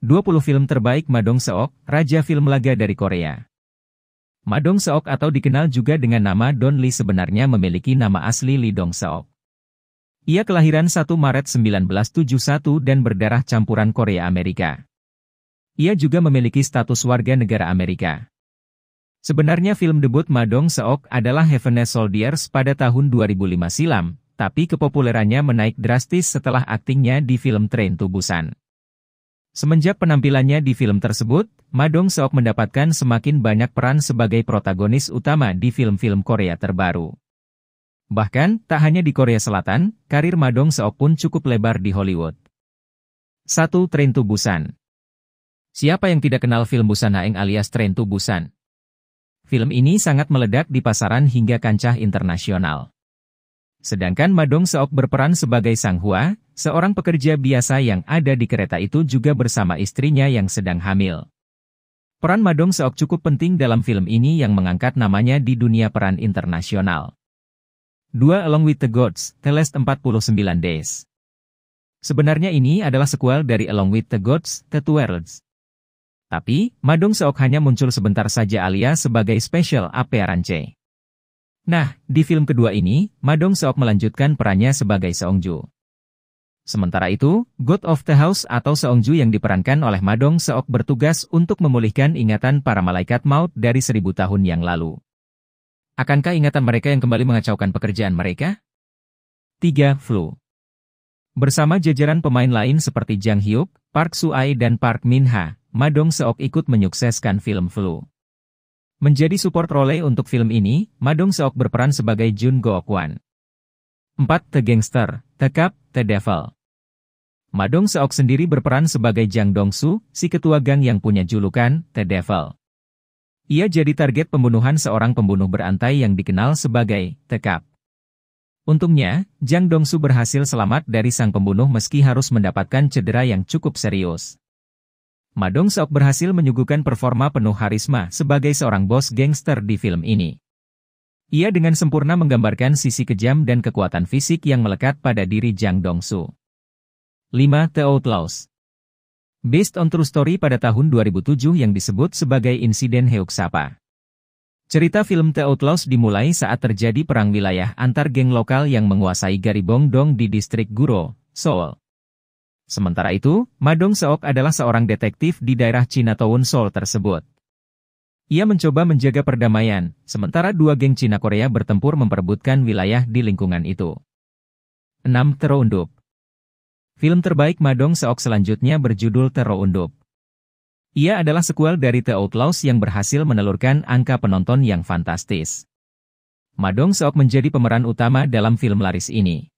20 film terbaik Ma Dong-seok, Raja Film Laga dari Korea. Ma Dong-seok atau dikenal juga dengan nama Don Lee sebenarnya memiliki nama asli Lee Dong-seok. Ia kelahiran 1 Maret 1971 dan berdarah campuran Korea-Amerika. Ia juga memiliki status warga negara Amerika. Sebenarnya film debut Ma Dong-seok adalah Heaven's Soldiers pada tahun 2005 silam, tapi kepopulerannya menaik drastis setelah aktingnya di film Train to Busan. Semenjak penampilannya di film tersebut, Ma Dong-seok mendapatkan semakin banyak peran sebagai protagonis utama di film-film Korea terbaru. Bahkan, tak hanya di Korea Selatan, karir Ma Dong-seok pun cukup lebar di Hollywood. 1. Train to Busan. Siapa yang tidak kenal film Busan Haeng alias Train to Busan? Film ini sangat meledak di pasaran hingga kancah internasional. Sedangkan Ma Dong-seok berperan sebagai Sang Hwa, seorang pekerja biasa yang ada di kereta itu juga bersama istrinya yang sedang hamil. Peran Ma Dong-seok cukup penting dalam film ini yang mengangkat namanya di dunia peran internasional. 2. Along with the Gods, The Last 49 Days. Sebenarnya ini adalah sequel dari Along with the Gods, The Two Worlds. Tapi, Ma Dong-seok hanya muncul sebentar saja alias sebagai special appearance. Nah, di film kedua ini, Ma Dong-seok melanjutkan perannya sebagai Seongju. Sementara itu, God of the House atau Seongju yang diperankan oleh Ma Dong-seok bertugas untuk memulihkan ingatan para malaikat maut dari 1000 tahun yang lalu. Akankah ingatan mereka yang kembali mengacaukan pekerjaan mereka? 3. Flu. Bersama jajaran pemain lain seperti Jang Hyuk, Park Soo-ae dan Park Min-ha, Ma Dong-seok ikut menyukseskan film Flu. Menjadi support role untuk film ini, Ma Dong-seok berperan sebagai Jun Go-kwon. 4. The Gangster, The Cop, The Devil. Ma Dong-seok sendiri berperan sebagai Jang Dong-soo, si ketua gang yang punya julukan The Devil. Ia jadi target pembunuhan seorang pembunuh berantai yang dikenal sebagai The Cop. Untungnya, Jang Dong-soo berhasil selamat dari sang pembunuh meski harus mendapatkan cedera yang cukup serius. Ma Dong-seok berhasil menyuguhkan performa penuh karisma sebagai seorang bos gangster di film ini. Ia dengan sempurna menggambarkan sisi kejam dan kekuatan fisik yang melekat pada diri Jang Dong-soo. 5. The Outlaws. Based on true story pada tahun 2007 yang disebut sebagai insiden Heok-sapa. Cerita film The Outlaws dimulai saat terjadi perang wilayah antar geng lokal yang menguasai Garibong-dong di distrik Guro, Seoul. Sementara itu, Ma Dong-seok adalah seorang detektif di daerah Chinatown Seoul tersebut. Ia mencoba menjaga perdamaian, sementara dua geng Cina Korea bertempur memperebutkan wilayah di lingkungan itu. 6. Terundup. Film terbaik Ma Dong-seok selanjutnya berjudul Terundup. Ia adalah sequel dari The Outlaws yang berhasil menelurkan angka penonton yang fantastis. Ma Dong-seok menjadi pemeran utama dalam film laris ini.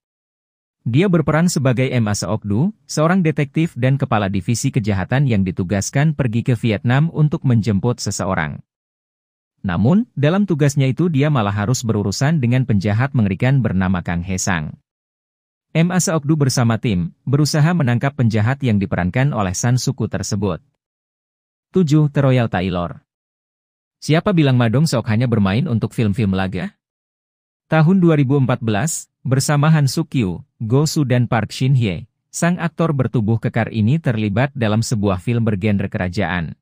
Dia berperan sebagai Ma Seok-du, seorang detektif dan kepala divisi kejahatan yang ditugaskan pergi ke Vietnam untuk menjemput seseorang. Namun, dalam tugasnya itu dia malah harus berurusan dengan penjahat mengerikan bernama Kang Hae-sang. Ma Seok-du bersama tim, berusaha menangkap penjahat yang diperankan oleh San Soo-kyu tersebut. 7. The Royal Tailor. Siapa bilang Ma Dong-seok hanya bermain untuk film-film laga? Tahun 2014, bersama Han Suk-kyu, Go Soo dan Park Shin-hye, sang aktor bertubuh kekar ini terlibat dalam sebuah film bergenre kerajaan.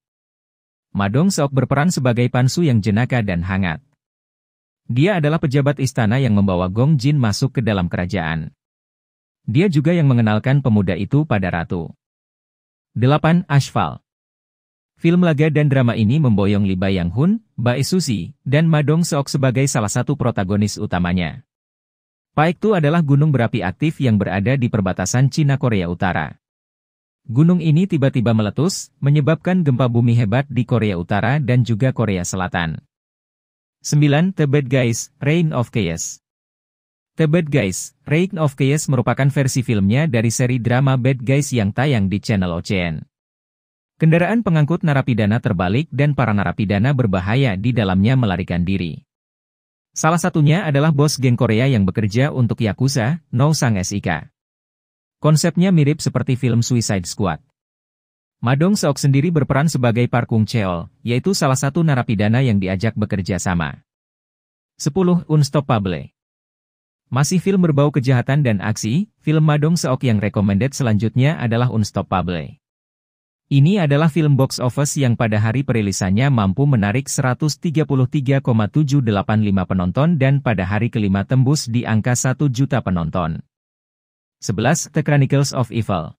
Ma Dong-seok berperan sebagai Pan-su yang jenaka dan hangat. Dia adalah pejabat istana yang membawa Gong Jin masuk ke dalam kerajaan. Dia juga yang mengenalkan pemuda itu pada ratu. 8. Asphalt. Film laga dan drama ini memboyong Lee Byung-hun, Bae Suzy, dan Ma Dong-seok sebagai salah satu protagonis utamanya. Paektu adalah gunung berapi aktif yang berada di perbatasan Cina-Korea Utara. Gunung ini tiba-tiba meletus, menyebabkan gempa bumi hebat di Korea Utara dan juga Korea Selatan. 9. The Bad Guys, Reign of Chaos. The Bad Guys, Reign of Chaos merupakan versi filmnya dari seri drama Bad Guys yang tayang di channel OCN. Kendaraan pengangkut narapidana terbalik dan para narapidana berbahaya di dalamnya melarikan diri. Salah satunya adalah bos geng Korea yang bekerja untuk Yakuza, No Sang SIK. Konsepnya mirip seperti film Suicide Squad. Ma Dong-seok sendiri berperan sebagai Park Kung Cheol, yaitu salah satu narapidana yang diajak bekerja sama. 10. Unstoppable. Masih film berbau kejahatan dan aksi, film Ma Dong-seok yang recommended selanjutnya adalah Unstoppable. Ini adalah film box office yang pada hari perilisannya mampu menarik 133,785 penonton dan pada hari kelima tembus di angka 1 juta penonton. 11. The Chronicles of Evil.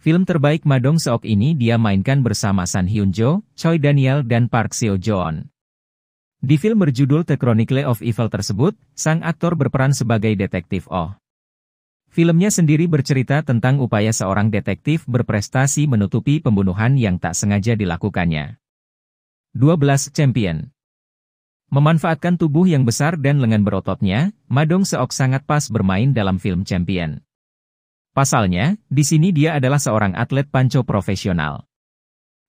Film terbaik Ma Dong-seok ini dia mainkan bersama Sun Hyun-jo, Choi Daniel dan Park Seo-joon. Di film berjudul The Chronicle of Evil tersebut, sang aktor berperan sebagai detektif Oh. Filmnya sendiri bercerita tentang upaya seorang detektif berprestasi menutupi pembunuhan yang tak sengaja dilakukannya. 12. Champion. Memanfaatkan tubuh yang besar dan lengan berototnya, Ma Dong-seok sangat pas bermain dalam film Champion. Pasalnya, di sini dia adalah seorang atlet panco profesional.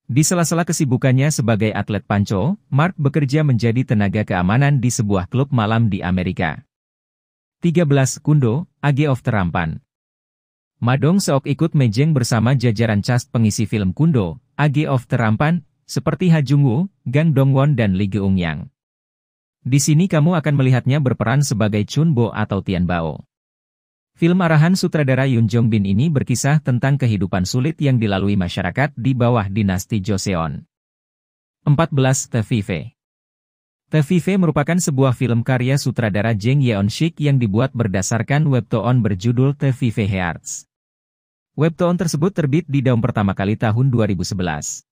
Di sela-sela kesibukannya sebagai atlet panco, Mark bekerja menjadi tenaga keamanan di sebuah klub malam di Amerika. 13. Kundo, Age of Terampan. Ma Dong-seok ikut mejeng bersama jajaran cast pengisi film Kundo, Age of Terampan, seperti Ha Jung-woo, Gang Dong-won dan Lee Geum-yang. Di sini kamu akan melihatnya berperan sebagai Chun Bo atau Tian Bao. Film arahan sutradara Yoon Jong-bin ini berkisah tentang kehidupan sulit yang dilalui masyarakat di bawah dinasti Joseon. 14. The Vive. The Vive merupakan sebuah film karya sutradara Jang Yeon-sik yang dibuat berdasarkan webtoon berjudul The Vive Hearts. Webtoon tersebut terbit di Daum pertama kali tahun 2011.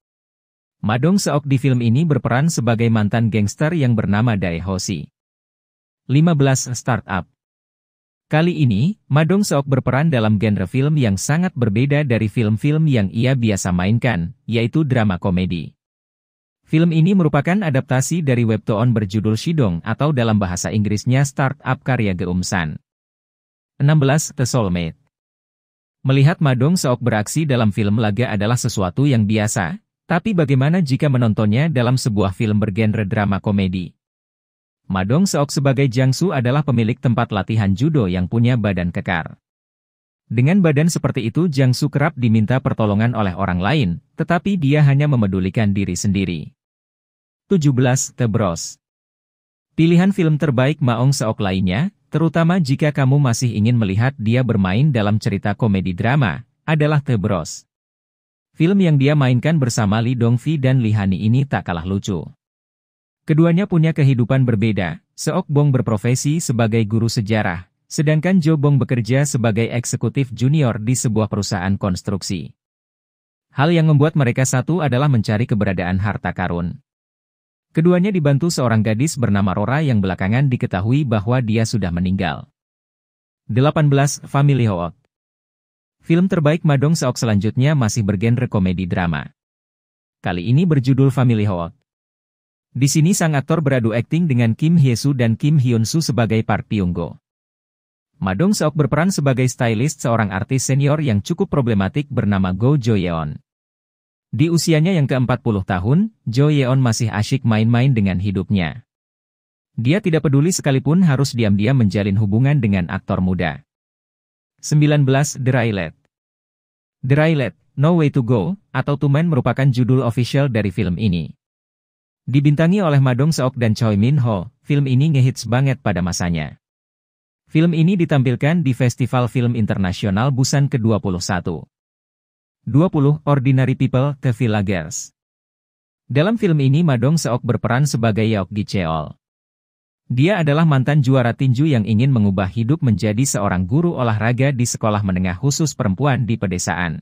Ma Dong-seok di film ini berperan sebagai mantan gangster yang bernama Dae Ho-si. 15. Startup. Kali ini, Ma Dong-seok berperan dalam genre film yang sangat berbeda dari film-film yang ia biasa mainkan, yaitu drama komedi. Film ini merupakan adaptasi dari webtoon berjudul Shidong atau dalam bahasa Inggrisnya Startup karya Geum-san. 16. The Soulmate. Melihat Ma Dong-seok beraksi dalam film laga adalah sesuatu yang biasa, tapi bagaimana jika menontonnya dalam sebuah film bergenre drama komedi? Ma Dong-seok sebagai Jang-soo adalah pemilik tempat latihan judo yang punya badan kekar. Dengan badan seperti itu Jang-soo kerap diminta pertolongan oleh orang lain, tetapi dia hanya memedulikan diri sendiri. 17. The Bros. Pilihan film terbaik Ma Dong-seok lainnya, terutama jika kamu masih ingin melihat dia bermain dalam cerita komedi drama, adalah The Bros. Film yang dia mainkan bersama Lee Dong-fi dan Lee Han-hee ini tak kalah lucu. Keduanya punya kehidupan berbeda. Seok Bong berprofesi sebagai guru sejarah, sedangkan Jo Bong bekerja sebagai eksekutif junior di sebuah perusahaan konstruksi. Hal yang membuat mereka satu adalah mencari keberadaan harta karun. Keduanya dibantu seorang gadis bernama Rora yang belakangan diketahui bahwa dia sudah meninggal. 18. Family Hook. Film terbaik Ma Dong-seok selanjutnya masih bergenre komedi drama. Kali ini berjudul Family Hook. Di sini sang aktor beradu akting dengan Kim Hye-soo dan Kim Hyun-soo sebagai Park Pyung-go. Ma Dong-seok berperan sebagai stylist seorang artis senior yang cukup problematik bernama Go Jo-yeon. Di usianya yang ke-40 tahun, Jo-yeon masih asyik main-main dengan hidupnya. Dia tidak peduli sekalipun harus diam-diam menjalin hubungan dengan aktor muda. 19. The Railet. The Railet, No Way to Go, atau Tumen merupakan judul official dari film ini. Dibintangi oleh Ma Dong-seok dan Choi Min-ho, film ini ngehits banget pada masanya. Film ini ditampilkan di Festival Film Internasional Busan ke-21. 20. Ordinary People, The Villagers. Dalam film ini Ma Dong-seok berperan sebagai Yeok Gi-cheol. Dia adalah mantan juara tinju yang ingin mengubah hidup menjadi seorang guru olahraga di sekolah menengah khusus perempuan di pedesaan.